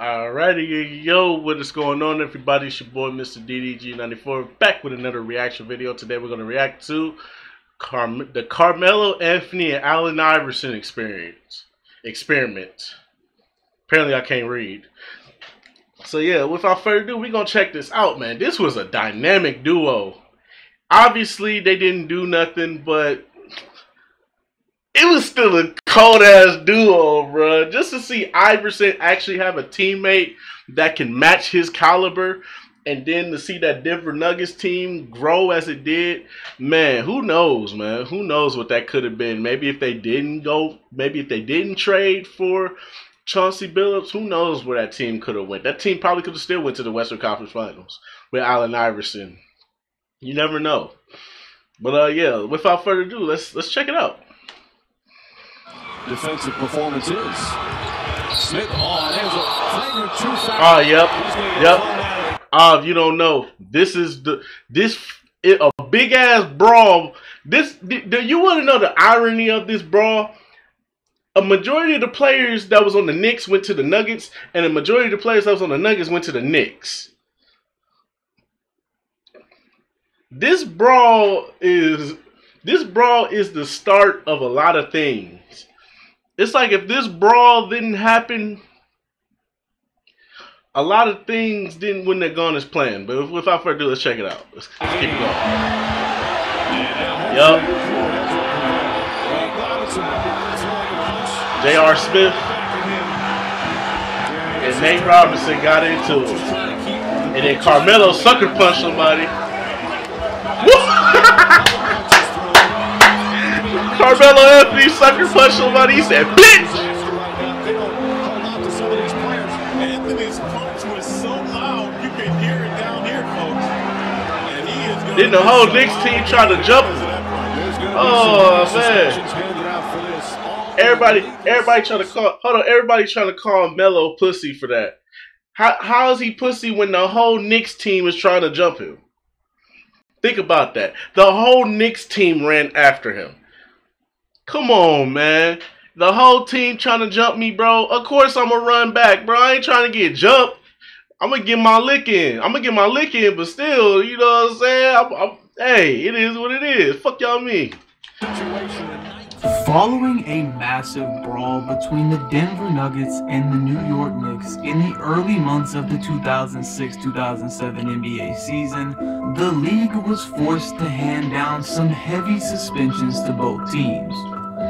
Alrighty, yo, what is going on, everybody? It's your boy, Mr. DDG94, back with another reaction video. Today, we're going to react to the Carmelo Anthony and Allen Iverson experiment. Apparently, I can't read. So, yeah, without further ado, we're going to check this out, man. This was a dynamic duo. Obviously, they didn't do nothing, but it was still a cold-ass duo, bro. Just to see Iverson actually have a teammate that can match his caliber, and then to see that Denver Nuggets team grow as it did, man, who knows, man? Who knows what that could have been? Maybe if they didn't trade for Chauncey Billups, who knows where that team could have went? That team probably could have still went to the Western Conference Finals with Allen Iverson. You never know. But yeah, without further ado, let's check it out. Defensive performance is Smith. Oh, there's a flagrant two foul. Oh, yep. If you don't know, this is a big ass brawl. Do you want to know the irony of this brawl? A majority of the players that was on the Knicks went to the Nuggets, and a majority of the players that was on the Nuggets went to the Knicks. This brawl is the start of a lot of things. It's like if this brawl didn't happen, a lot of things wouldn't have gone as planned. But without further ado, let's check it out. Let's keep it going. Yup. J.R. Smith and Nate Robinson got into it. And then Carmelo sucker punched somebody. Carmelo Anthony sucker punched somebody. He said, "Bitch!" Anthony's punch was so loud you could hear it down here, folks. And he is going. Then the whole Knicks team tried to jump him. Oh man! Everybody trying to call. Hold on, everybody trying to call Melo pussy for that. How is he pussy when the whole Knicks team is trying to jump him? Think about that. The whole Knicks team ran after him. Come on, man. The whole team trying to jump me, bro. Of course I'm going to run back, bro. I ain't trying to get jumped. I'm going to get my lick in. But still, you know what I'm saying? Hey, it is what it is. Fuck y'all me. Following a massive brawl between the Denver Nuggets and the New York Knicks in the early months of the 2006-2007 NBA season, the league was forced to hand down some heavy suspensions to both teams.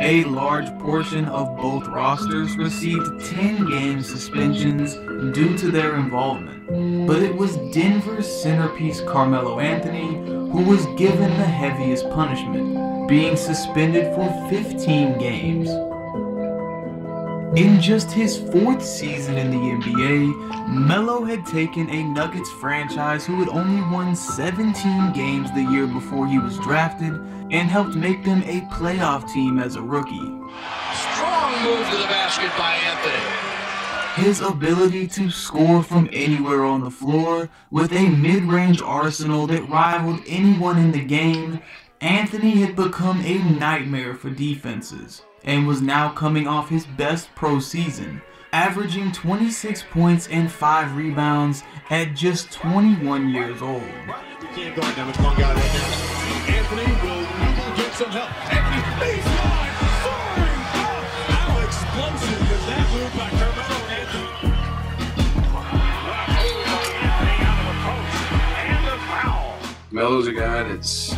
A large portion of both rosters received 10-game suspensions due to their involvement, but it was Denver's centerpiece Carmelo Anthony who was given the heaviest punishment, being suspended for 15 games. In just his 4th season in the NBA, Melo had taken a Nuggets franchise who had only won 17 games the year before he was drafted and helped make them a playoff team as a rookie. Strong move to the basket by Anthony. His ability to score from anywhere on the floor with a mid-range arsenal that rivaled anyone in the game, Anthony had become a nightmare for defenses and was now coming off his best pro season, averaging 26 points and 5 rebounds at just 21 years old. Can't guard them. It's one guy right there. Anthony will get some help. Anthony baseline. Soaring up. How explosive is that move by Carmelo Anthony? Melo's a guy that's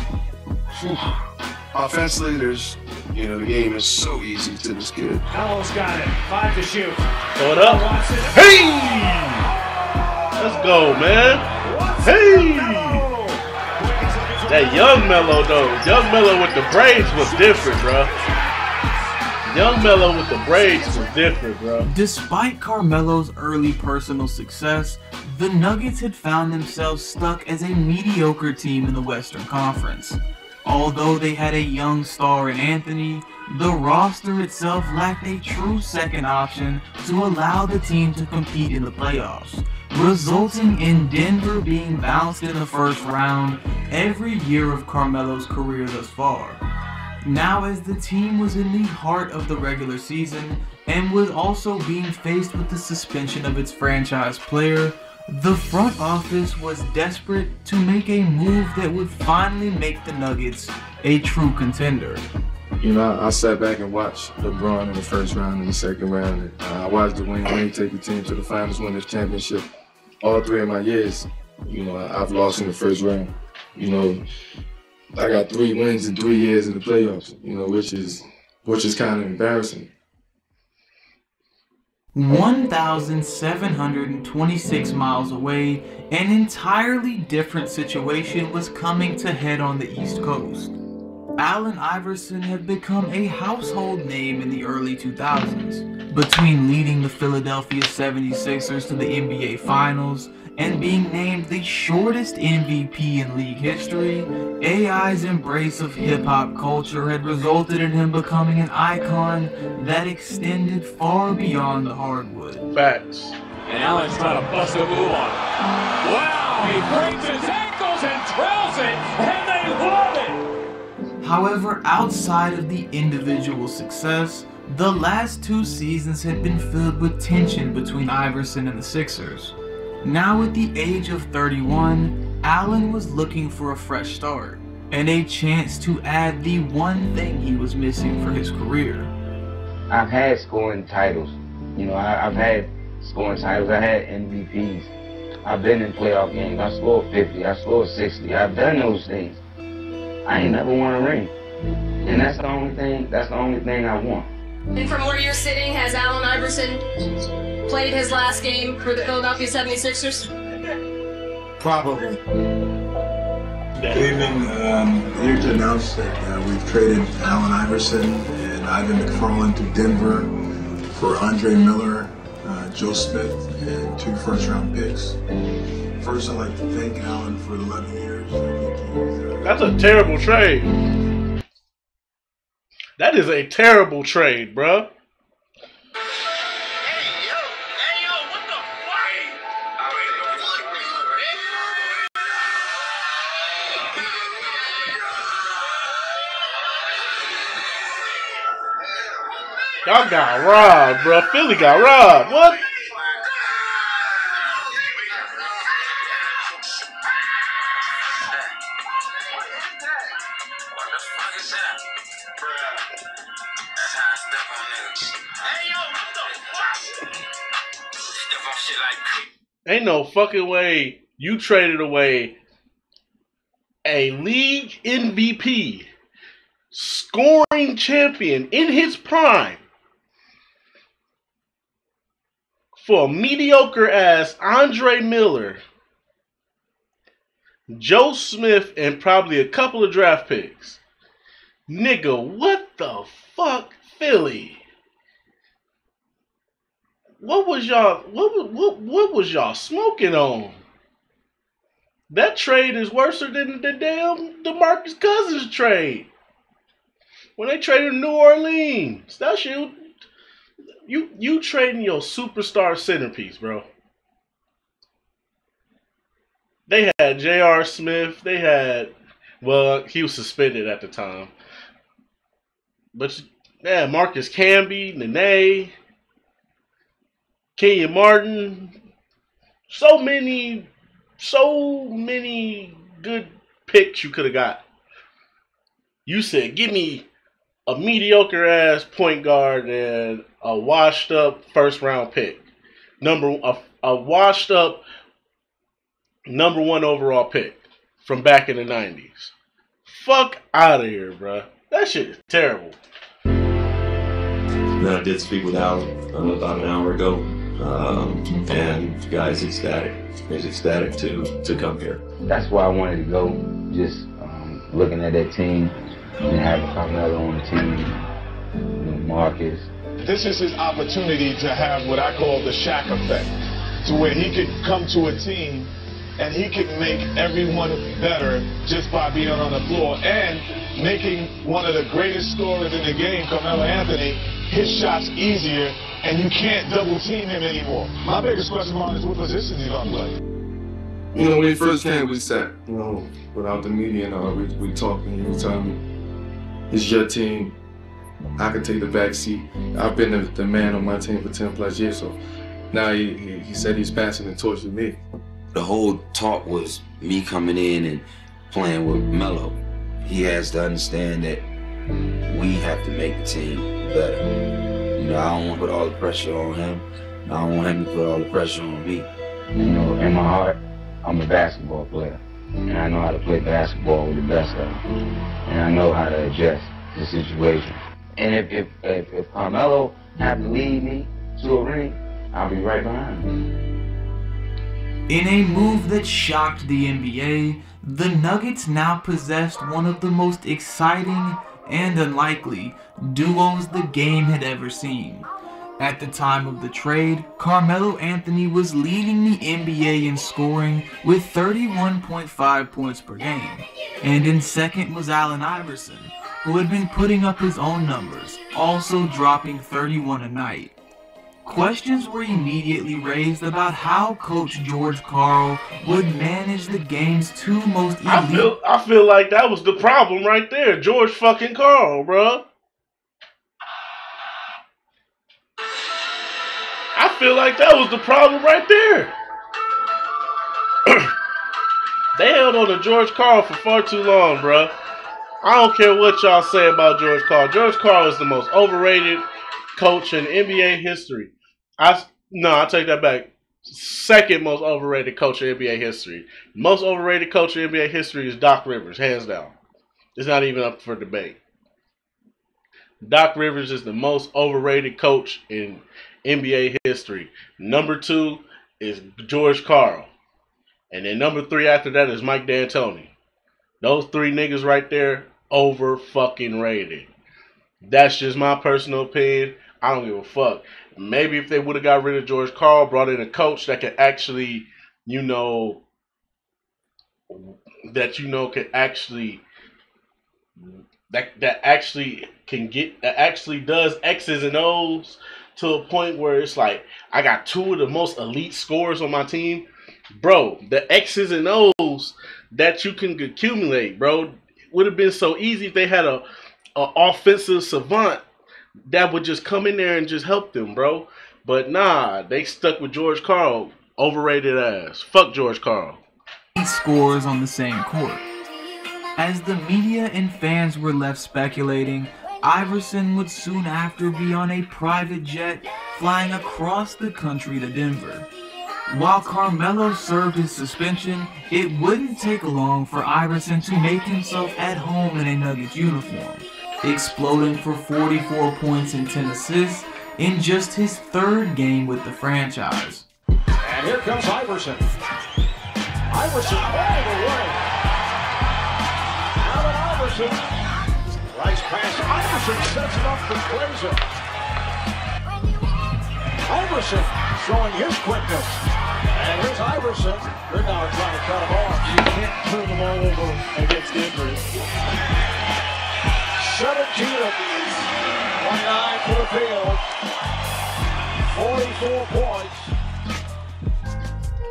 offensively, the game is so easy to this kid. Melo's got it. 5 to shoot. Throw it up. Hey! Let's go, man. Hey! That young Melo, though. Young Melo with the braids was different, bro. Young Melo with the braids was different, bro. Despite Carmelo's early personal success, the Nuggets had found themselves stuck as a mediocre team in the Western Conference. Although they had a young star in Anthony, the roster itself lacked a true second option to allow the team to compete in the playoffs, resulting in Denver being bounced in the first round every year of Carmelo's career thus far. Now, as the team was in the heart of the regular season, and was also being faced with the suspension of its franchise player, the front office was desperate to make a move that would finally make the Nuggets a true contender. You know, I sat back and watched LeBron in the first round and the second round. And I watched Dwayne Wade take the team to the finals, win this championship. All 3 of my years, you know, I've lost in the first round. You know, I got 3 wins in 3 years in the playoffs, you know, which is kind of embarrassing. 1,726 miles away, an entirely different situation was coming to head on the East Coast. Allen Iverson had become a household name in the early 2000s. Between leading the Philadelphia 76ers to the NBA Finals and being named the shortest MVP in league history, AI's embrace of hip-hop culture had resulted in him becoming an icon that extended far beyond the hardwood. Facts. And Allen's trying to bust a move on. Wow, he breaks his ankles and trails it, and they love it! However, outside of the individual success, the last 2 seasons had been filled with tension between Iverson and the Sixers. Now at the age of 31, Allen was looking for a fresh start and a chance to add the one thing he was missing for his career. I've had scoring titles. You know, I've had scoring titles. I had MVPs. I've been in playoff games. I scored 50. I scored 60. I've done those things. I ain't never won a ring. And that's the only thing I want. And from where you're sitting, has Allen Iverson played his last game for the Philadelphia 76ers? Probably. Good evening. Here to announce that we've traded Allen Iverson and Ivan McFarland to Denver for Andre Miller, Joe Smith, and 2 first-round picks. First, I'd like to thank Allen for 11 years. I think he's, That's a terrible trade. That is a terrible trade, bruh. Y'all got robbed, bro. Philly got robbed. What? Ain't no fucking way you traded away a league MVP, scoring champion in his prime, for a mediocre ass Andre Miller, Joe Smith, and probably a couple of draft picks. Nigga, what the fuck, Philly? What was y'all smoking on? That trade is worse than the damn DeMarcus Cousins trade. When they traded New Orleans. That shit, you trading your superstar centerpiece, bro. They had J.R. Smith. They had, well, he was suspended at the time. But yeah, Marcus Camby, Nene, Kenyon Martin, so many good picks you could have got. You said, give me a mediocre ass point guard and a washed up first round pick, a washed up number 1 overall pick from back in the 90s. Fuck out of here, bruh. That shit is terrible. Then I did speak with Alan about an hour ago. And the guy's ecstatic. He's ecstatic to come here. That's why I wanted to go. Just looking at that team and having Carmelo on the team, you know, Marcus. This is his opportunity to have what I call the Shaq effect, to where he could come to a team and he could make everyone better just by being on the floor and making one of the greatest scorers in the game, Carmelo Anthony, his shots easier, and you can't double team him anymore. My biggest question mark is what position he's gonna play. You know, when he first came, we sat, you know, without the media and all, we talked, and he was telling me, it's your team, I can take the back seat. I've been the man on my team for 10 plus years, so now he said he's passing the torch to me. The whole talk was me coming in and playing with Melo. He has to understand that we have to make the team better. You know, I don't want to put all the pressure on him. I don't want him to put all the pressure on me. You know, in my heart, I'm a basketball player. And I know how to play basketball with the best of them. And I know how to adjust the situation. And if Carmelo have to lead me to a ring, I'll be right behind him. In a move that shocked the NBA, the Nuggets now possessed one of the most exciting and unlikely duos the game had ever seen. At the time of the trade, Carmelo Anthony was leading the NBA in scoring with 31.5 points per game. And in second was Allen Iverson, who had been putting up his own numbers, also dropping 31 a night. Questions were immediately raised about how Coach George Karl would manage the game's two most elite... I feel like that was the problem right there. George fucking Karl, bro. I feel like that was the problem right there. They held on to George Karl for far too long, bro. I don't care what y'all say about George Karl. George Karl is the most overrated coach in NBA history. I take that back. Second most overrated coach in NBA history. Most overrated coach in NBA history is Doc Rivers, hands down. It's not even up for debate. Doc Rivers is the most overrated coach in NBA history. Number 2 is George Karl. And then number 3 after that is Mike D'Antoni. Those 3 niggas right there, over fucking rated. That's just my personal opinion. I don't give a fuck. Maybe if they would have got rid of George Karl, brought in a coach that could actually, that actually does X's and O's to a point where it's like, I got 2 of the most elite scorers on my team. Bro, the X's and O's that you can accumulate, bro, would have been so easy if they had a offensive savant that would just come in there and just help them, bro. But nah, they stuck with George Karl. Overrated ass. Fuck George Karl. Scores on the same court. As the media and fans were left speculating, Iverson would soon after be on a private jet flying across the country to Denver. While Carmelo served his suspension, it wouldn't take long for Iverson to make himself at home in a Nuggets uniform, exploding for 44 points and 10 assists in just his 3rd game with the franchise. And here comes Iverson. Iverson all the way. Allen Iverson. Rice pass. Iverson sets it up for Frazier. Iverson showing his quickness. And here's Iverson. They're now trying to cut him off. You can't turn them all over against Denver. 17 of these. 29 for the field. 44 points.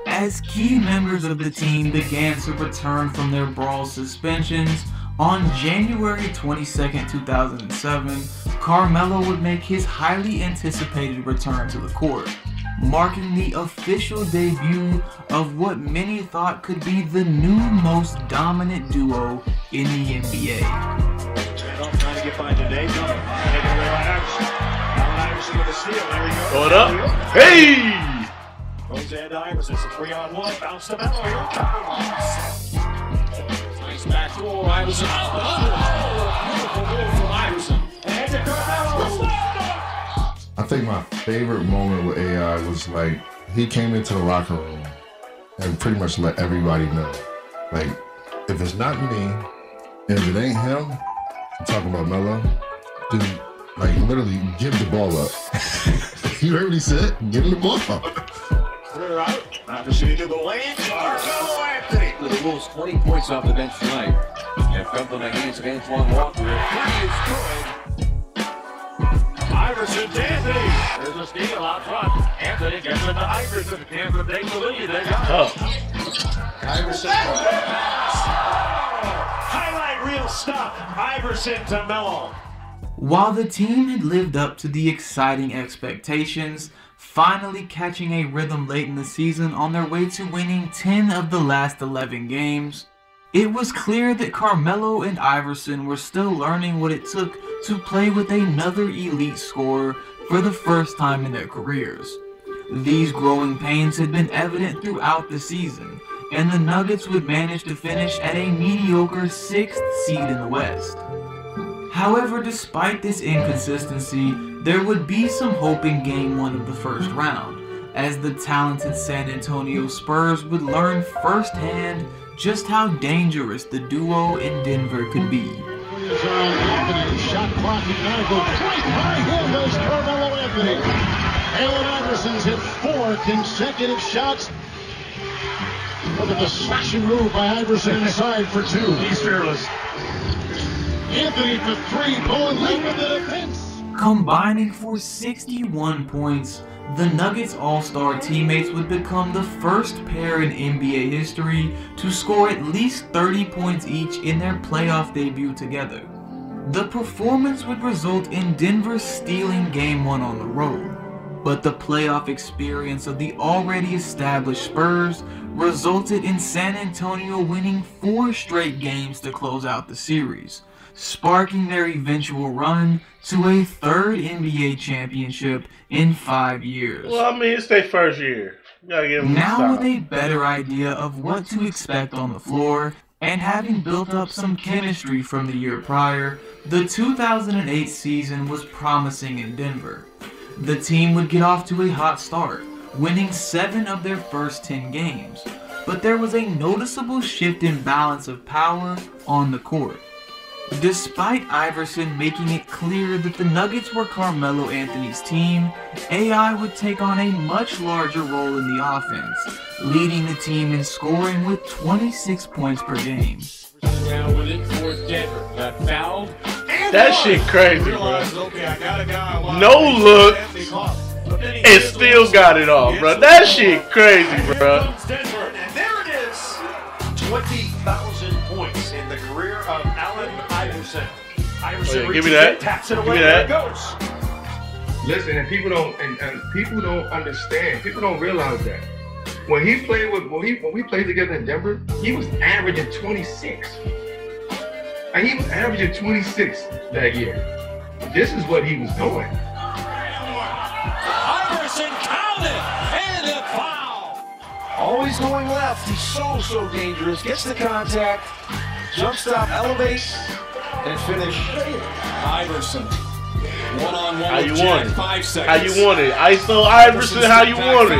As key members of the team began to return from their brawl suspensions, on January 22, 2007, Carmelo would make his highly anticipated return to the court, marking the official debut of what many thought could be the new most dominant duo in the NBA. Trying to get by today. Taking away Allen Iverson with a steal. There we go. Throw it up. Hey! Jose and Iverson. It's a 3-on-1. Bounce to Melo. Here it comes. Nice back roll. Iverson. Beautiful move from Iverson. And to Carmelo. I think my favorite moment with AI was like he came into the locker room and pretty much let everybody know, like, if it's not me and if it ain't him, I'm talking about Melo, then like literally give the ball up. You heard what he said? Give him the ball up. Clear out. Opportunity to the lane. Carmelo Anthony. The Wolves 20 points off the bench tonight. And fell to the hands of Antoine Walker. Three is good. Iverson to Anthony. There's a steal out front. Anthony gets it to Iverson. Can't take the lead. They got it. Iverson. Highlight reel stuff. Iverson to Melo. While the team had lived up to the exciting expectations, finally catching a rhythm late in the season on their way to winning 10 of the last 11 games, it was clear that Carmelo and Iverson were still learning what it took to play with another elite scorer for the first time in their careers. These growing pains had been evident throughout the season, and the Nuggets would manage to finish at a mediocre 6th seed in the West. However, despite this inconsistency, there would be some hope in Game 1 of the first round, as the talented San Antonio Spurs would learn firsthand just how dangerous the duo in Denver could be. Shot clock and now go right by him goes Carmelo Anthony. Allen Iverson's hit 4 consecutive shots. Look at the slashing move by Iverson inside for 2. He's fearless. Anthony for 3, going late with the defense. Combining for 61 points, the Nuggets All-Star teammates would become the first pair in NBA history to score at least 30 points each in their playoff debut together. The performance would result in Denver stealing Game 1 on the road, but the playoff experience of the already established Spurs resulted in San Antonio winning 4 straight games to close out the series, sparking their eventual run to a 3rd NBA championship in 5 years. Well, I mean, it's their first year. You gotta give them now with a better idea of what to expect on the floor, and having built up some chemistry from the year prior, the 2008 season was promising in Denver. The team would get off to a hot start, winning 7 of their first 10 games, but there was a noticeable shift in balance of power on the court. Despite Iverson making it clear that the Nuggets were Carmelo Anthony's team, AI would take on a much larger role in the offense, leading the team in scoring with 26 points per game. Now with it for Denver. Got fouled. That shit crazy, bro. Okay, I got a guy. No look, and still got it off, bro. That shit crazy, bro. And there it is. 20,000 points in the career of Allen Iverson. Iverson Give me that. Taps it Give away. me There it that. goes. Listen, and people don't understand. People don't realize that when he played when we played together in Denver, he was averaging 26. And he was averaging 26 that year. This is what he was doing. Iverson counted and a foul. Always going left. He's so dangerous. Gets the contact. Jump stop, elevates, and finish. Iverson. One-on-one. How you with want Jack, it? 5 seconds. How you want it? ISO Iverson, how you want it?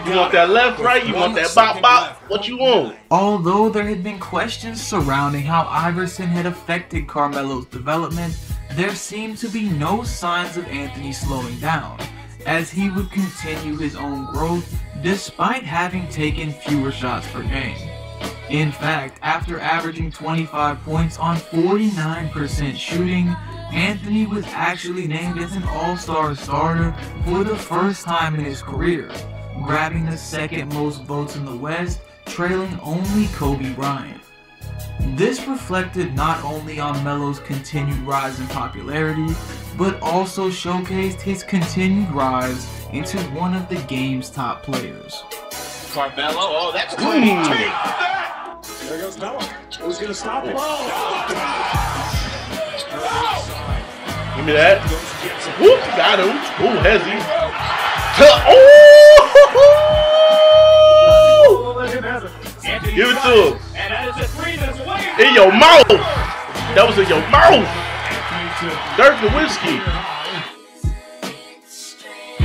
You want that left, right? You want that bop, bop? What you want? Although there had been questions surrounding how Iverson had affected Carmelo's development, there seemed to be no signs of Anthony slowing down, as he would continue his own growth despite having taken fewer shots per game. In fact, after averaging 25 points on 49% shooting, Anthony was actually named as an All-Star starter for the first time in his career, grabbing the 2nd most votes in the West, trailing only Kobe Bryant. This reflected not only on Melo's continued rise in popularity, but also showcased his continued rise into one of the game's top players. Carmelo, oh, that's good. Take that! There goes Melo. Who's going to stop it? Give me that. Whoop, got him. Ooh, hezzy. Oh! Give it to him. And that is a 3 that's way In your mouth. That was in your mouth. Dirk Nowitzki.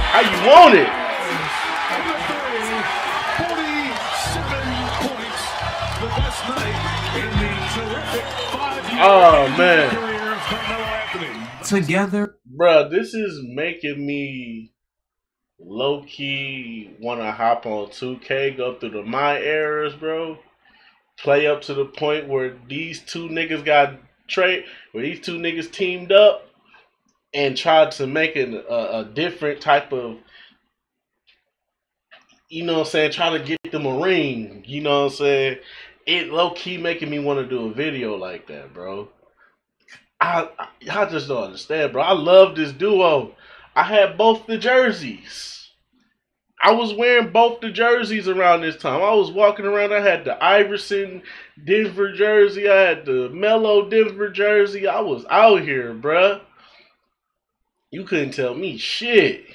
How you want it? 47 points. The best night in the terrific 5-year Oh, man. career of Carmelo Anthony. Together, Bruh, this is making me low-key want to hop on 2K, go through the my eras, bro. Play up to the point where these two niggas where these two niggas teamed up and tried to make a different type of, you know what I'm saying, try to get them a ring, you know what I'm saying? It low-key making me want to do a video like that, bro. I just don't understand, bro. I love this duo. I had both the jerseys. I was wearing both the jerseys around this time. I was walking around. I had the Iverson Denver jersey. I had the Melo Denver jersey. I was out here, bruh. You couldn't tell me shit.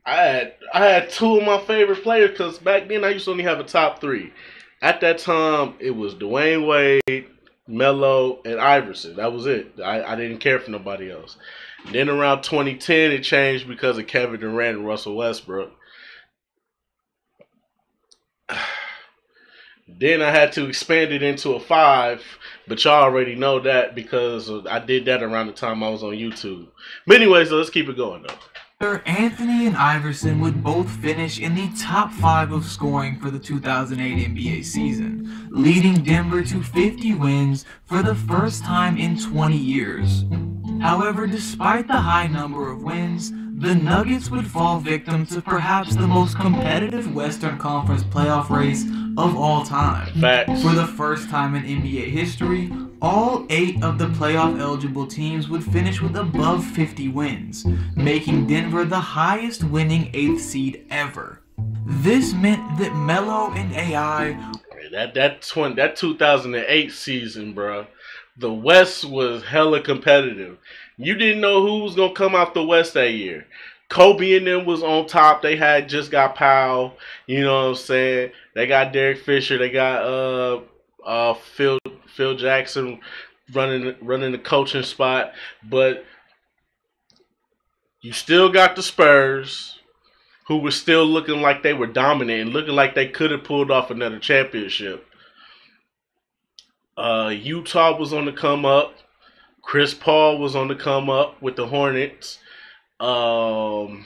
I had two of my favorite players because back then I used to only have a top three. At that time, it was Dwayne Wade, Melo, and Iverson. That was it. I didn't care for nobody else. Then around 2010, it changed because of Kevin Durant and Russell Westbrook. Then I had to expand it into a 5, but y'all already know that because I did that around the time I was on YouTube. But anyways, let's keep it going though. Anthony and Iverson would both finish in the top 5 of scoring for the 2008 NBA season, leading Denver to 50 wins for the first time in 20 years. However, despite the high number of wins, the Nuggets would fall victim to perhaps the most competitive Western Conference playoff race of all time. Facts. For the first time in NBA history, all 8 of the playoff-eligible teams would finish with above 50 wins, making Denver the highest winning 8th seed ever. This meant that Melo and AI... That 2008 season, bro, the West was hella competitive. You didn't know who was going to come out the West that year. Kobe and them was on top. They had just got Powell. You know what I'm saying? They got Derek Fisher. They got Phil Jackson running the coaching spot. But you still got the Spurs, who were still looking like they were dominant and looking like they could have pulled off another championship. Utah was on the come up. Chris Paul was on the come up with the Hornets. Damn,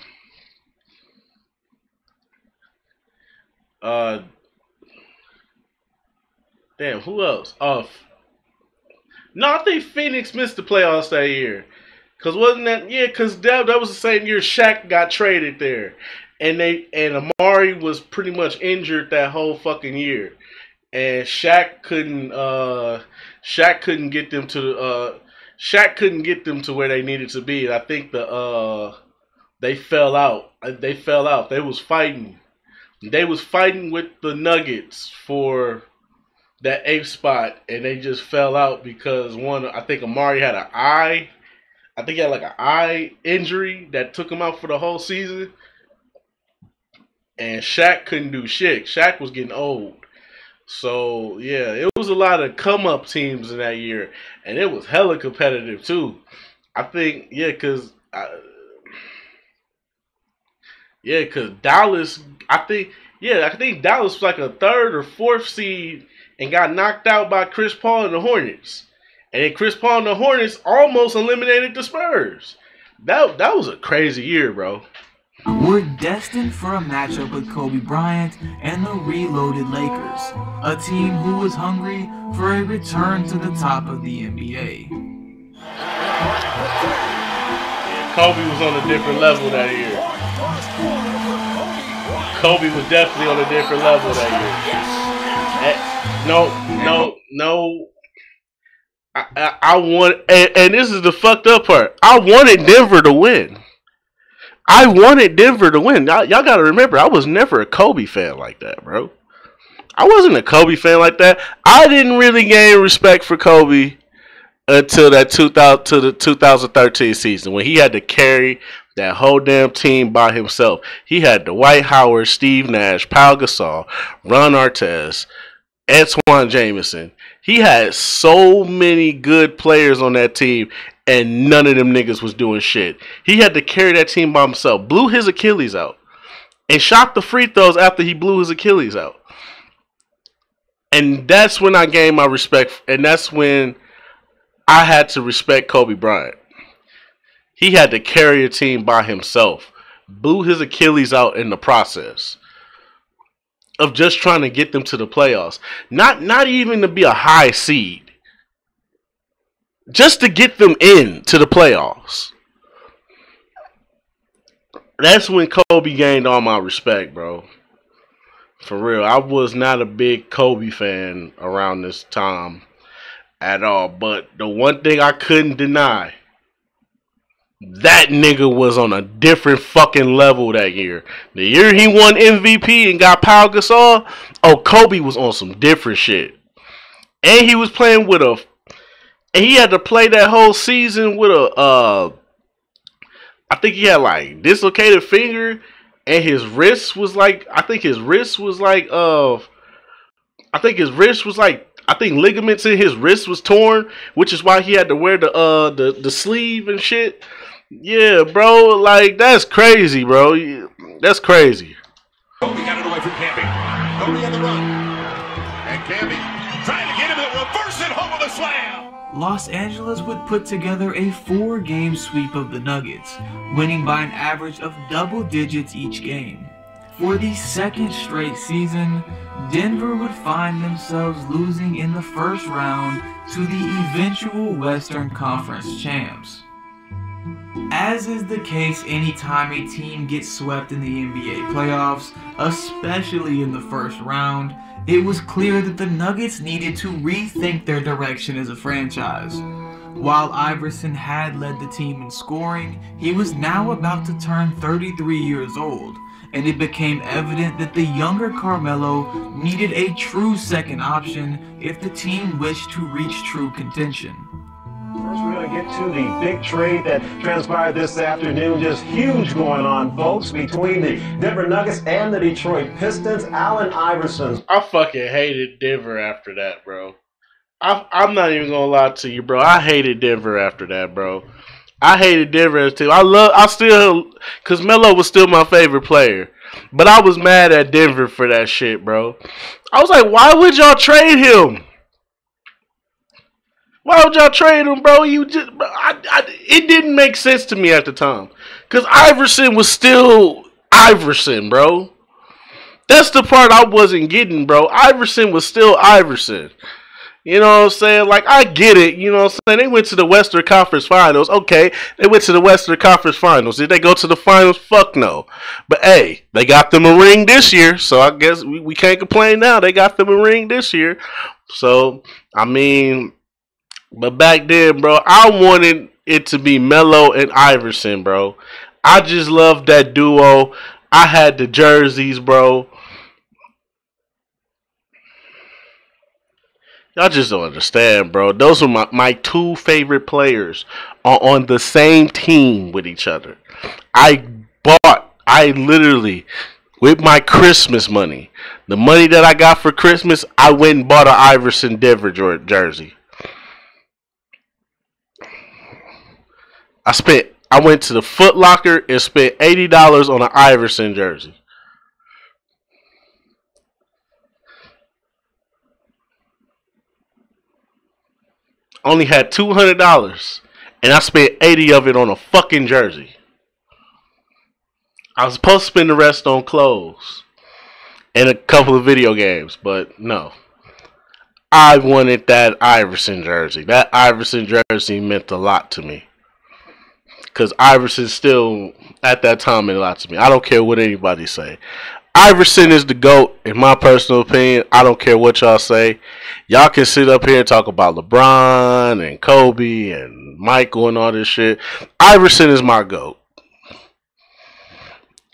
who else? No, I think Phoenix missed the playoffs that year. Cause wasn't that Cause that was the same year Shaq got traded there, and Amari was pretty much injured that whole fucking year, and Shaq couldn't get them to Shaq couldn't get them to where they needed to be. I think they fell out. They was fighting. They was fighting with the Nuggets for that 8th spot, and they just fell out because I think Amari had an eye. I think he had like an eye injury that took him out for the whole season. And Shaq couldn't do shit. Shaq was getting old. So, yeah, it was a lot of come-up teams in that year. And it was hella competitive, too. I think, because Dallas, I think Dallas was like a 3rd or 4th seed and got knocked out by Chris Paul and the Hornets. And then Chris Paul and the Hornets almost eliminated the Spurs. That was a crazy year, bro. Were destined for a matchup with Kobe Bryant and the reloaded Lakers, a team who was hungry for a return to the top of the NBA. Yeah, Kobe was on a different level that year. Kobe was definitely on a different level that year. No. I want, and this is the fucked up part. I wanted Denver to win. Y'all got to remember, I was never a Kobe fan like that, bro. I wasn't a Kobe fan like that. I didn't really gain respect for Kobe until the 2013 season when he had to carry that whole damn team by himself. He had Dwight Howard, Steve Nash, Pau Gasol, Ron Artest, Antoine Jameson. He had so many good players on that team, and none of them niggas was doing shit. He had to carry that team by himself. Blew his Achilles out. And shot the free throws after he blew his Achilles out. And that's when I gained my respect. And that's when I had to respect Kobe Bryant. He had to carry a team by himself. Blew his Achilles out in the process of just trying to get them to the playoffs. Not even to be a high seed. Just to get them into the playoffs. That's when Kobe gained all my respect, bro. For real. I was not a big Kobe fan around this time. at all. But the one thing I couldn't deny, that nigga was on a different fucking level that year. The year he won MVP and got Pau Gasol, oh, Kobe was on some different shit. And he was playing with a... And he had to play that whole season with a... I think he had like dislocated finger, and his wrist was like... I think ligaments in his wrist was torn, which is why he had to wear the sleeve and shit. Yeah, bro, like that's crazy, bro. That's crazy. Kobe got it away from Camby. Kobe on the run. And Camby trying to get him to reverse it home with a slam. Los Angeles would put together a 4-game sweep of the Nuggets, winning by an average of double digits each game. For the second straight season, Denver would find themselves losing in the first round to the eventual Western Conference champs. As is the case anytime a team gets swept in the NBA playoffs, especially in the first round, it was clear that the Nuggets needed to rethink their direction as a franchise. While Iverson had led the team in scoring, he was now about to turn 33 years old, and it became evident that the younger Carmelo needed a true second option if the team wished to reach true contention. First, we're going to get to the big trade that transpired this afternoon. Just huge going on, folks, between the Denver Nuggets and the Detroit Pistons. Allen Iverson. I fucking hated Denver after that, bro. I'm not even gonna lie to you, bro. I hated Denver after that, bro. I hated Denver as a team. Cause Melo was still my favorite player, but I was mad at Denver for that shit, bro. I was like, why would y'all trade him? Why would y'all trade him, bro? It didn't make sense to me at the time. Because Iverson was still Iverson, bro. That's the part I wasn't getting, bro. Iverson was still Iverson. You know what I'm saying? Like, I get it. You know what I'm saying? They went to the Western Conference Finals. Okay, they went to the Western Conference Finals. Did they go to the Finals? Fuck no. But, hey, they got them a ring this year. So, I guess we can't complain now. They got them a ring this year. So, I mean... But back then, bro, I wanted it to be Melo and Iverson, bro. I just loved that duo. I had the jerseys, bro. Y'all just don't understand, bro. Those are my two favorite players are on the same team with each other. I literally, with my Christmas money, the money that I got for Christmas, I went and bought an Iverson Denver jersey. I went to the Foot Locker and spent $80 on an Iverson jersey. Only had $200 and I spent $80 of it on a fucking jersey. I was supposed to spend the rest on clothes and a couple of video games, but no. I wanted that Iverson jersey. That Iverson jersey meant a lot to me. Because Iverson still, at that time, meant a lot to me. I don't care what anybody say. Iverson is the GOAT, in my personal opinion. I don't care what y'all say. Y'all can sit up here and talk about LeBron and Kobe and Michael and all this shit. Iverson is my GOAT.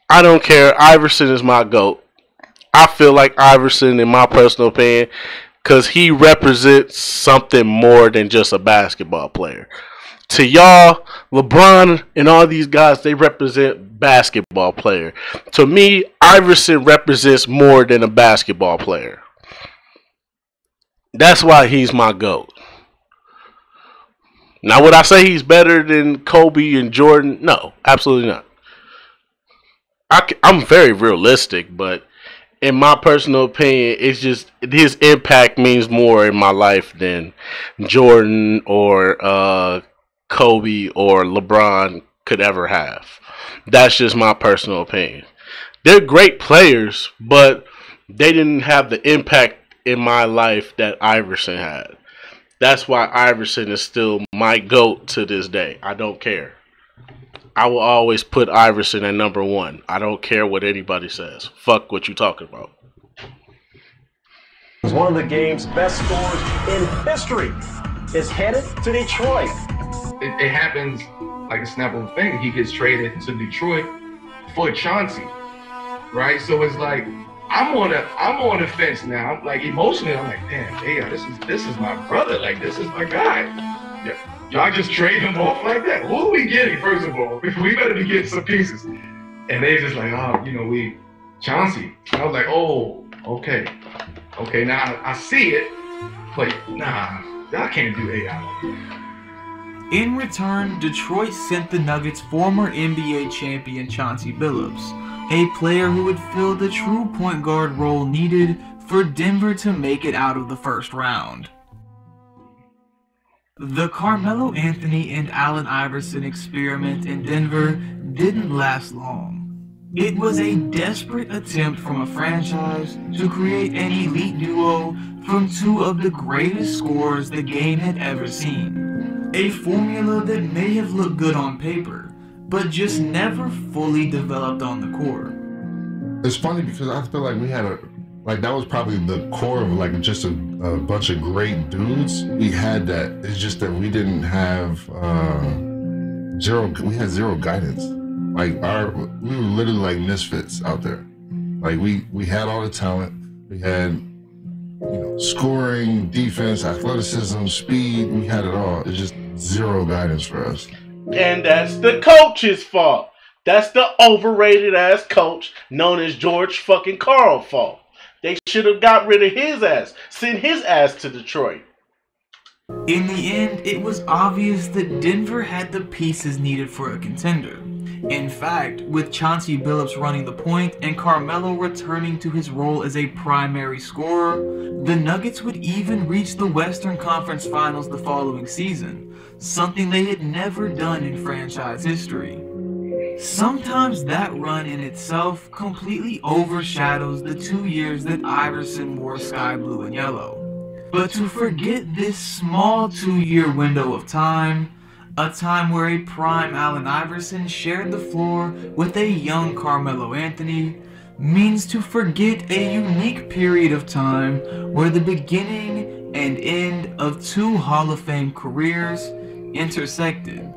I don't care. Iverson is my GOAT. I feel like Iverson, in my personal opinion, because he represents something more than just a basketball player. To y'all, LeBron and all these guys, they represent basketball player. To me, Iverson represents more than a basketball player. That's why he's my GOAT. Now, would I say he's better than Kobe and Jordan? No, absolutely not. I'm very realistic, but in my personal opinion, it's just his impact means more in my life than Jordan or Kobe or LeBron could ever have. That's just my personal opinion. They're great players, but they didn't have the impact in my life that Iverson had. That's why Iverson is still my GOAT to this day. I don't care. I will always put Iverson at number one. I don't care what anybody says. Fuck what you talking about. It was one of the game's best scores in history. is headed to Detroit. It happens like a snap of a finger. He gets traded to Detroit for Chauncey, right? So it's like I'm on the fence now. I'm like emotionally, I'm like, damn, hey, this is my brother. Like this is my guy. Yeah. Y'all just trade him off like that. Who are we getting, first of all? We better be getting some pieces. And they just like, oh, we Chauncey. And I was like, oh, okay. Okay, now I see it, but nah, y'all can't do AI. In return, Detroit sent the Nuggets' former NBA champion Chauncey Billups, a player who would fill the true point guard role needed for Denver to make it out of the first round. The Carmelo Anthony and Allen Iverson experiment in Denver didn't last long. It was a desperate attempt from a franchise to create an elite duo from two of the greatest scorers the game had ever seen. A formula that may have looked good on paper, but just never fully developed on the court. It's funny because I feel like we had that was probably the core of like just a bunch of great dudes. We had that. It's just that we didn't have we had zero guidance. Like we were literally like misfits out there. Like we had all the talent. We had scoring, defense, athleticism, speed. We had it all. It's just zero guidance for us. And that's the coach's fault. That's the overrated ass coach known as George fucking Karl fault. They should have got rid of his ass, sent his ass to Detroit. In the end, it was obvious that Denver had the pieces needed for a contender. In fact, with Chauncey Billups running the point and Carmelo returning to his role as a primary scorer, the Nuggets would even reach the Western Conference Finals the following season, something they had never done in franchise history. Sometimes that run in itself completely overshadows the 2 years that Iverson wore sky blue and yellow. But to forget this small 2-year window of time, a time where a prime Allen Iverson shared the floor with a young Carmelo Anthony, means to forget a unique period of time where the beginning and end of two Hall of Fame careers intersected.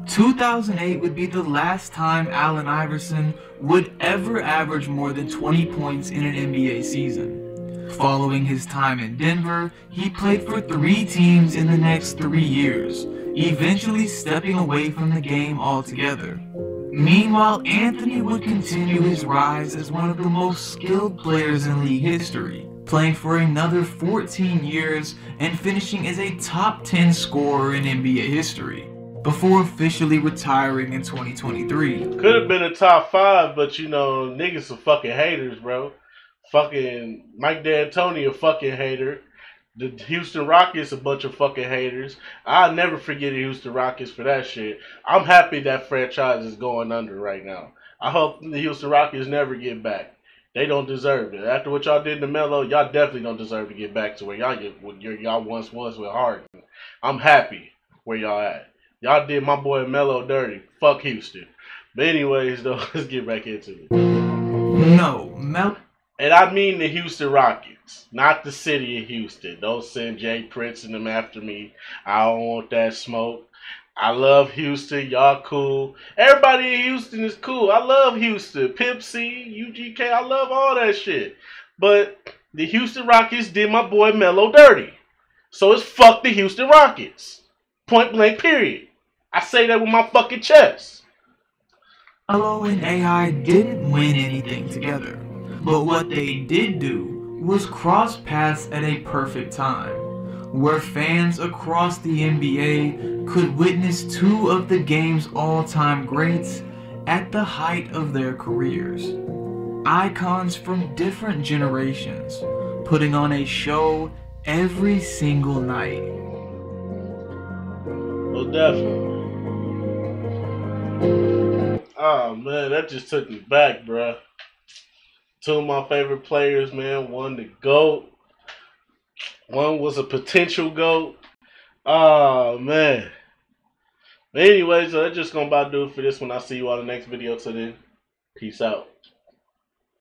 2008 would be the last time Allen Iverson would ever average more than 20 points in an NBA season. Following his time in Denver, he played for 3 teams in the next 3 years, eventually stepping away from the game altogether. Meanwhile, Anthony would continue his rise as one of the most skilled players in league history, playing for another 14 years and finishing as a top 10 scorer in NBA history, before officially retiring in 2023. Could have been a top 5, but niggas are fucking haters, bro. Fucking Mike D'Antoni a fucking hater. The Houston Rockets a bunch of fucking haters. I'll never forget the Houston Rockets for that shit. I'm happy that franchise is going under right now. I hope the Houston Rockets never get back. They don't deserve it. After what y'all did to Melo, y'all definitely don't deserve to get back to where y'all once was with Harden. I'm happy where y'all at. Y'all did my boy Melo dirty. Fuck Houston. But anyways, though, let's get back into it. No, Melo. And I mean the Houston Rockets, not the city of Houston. Don't send Jay Prince and them after me. I don't want that smoke. I love Houston. Y'all cool. Everybody in Houston is cool. I love Houston. Pimp C, UGK, I love all that shit. But the Houston Rockets did my boy Melo dirty. So it's fuck the Houston Rockets. Point blank period. I say that with my fucking chest. Melo and AI didn't win anything together. But what they did do was cross paths at a perfect time, where fans across the NBA could witness 2 of the game's all-time greats at the height of their careers. Icons from different generations, putting on a show every single night. Well, definitely. Oh man, that just took me back, bruh. 2 of my favorite players, man. One the GOAT. One was a potential GOAT. Oh, man. But anyways, that's just going to about do it for this one. I'll see you on the next video. Till then, peace out.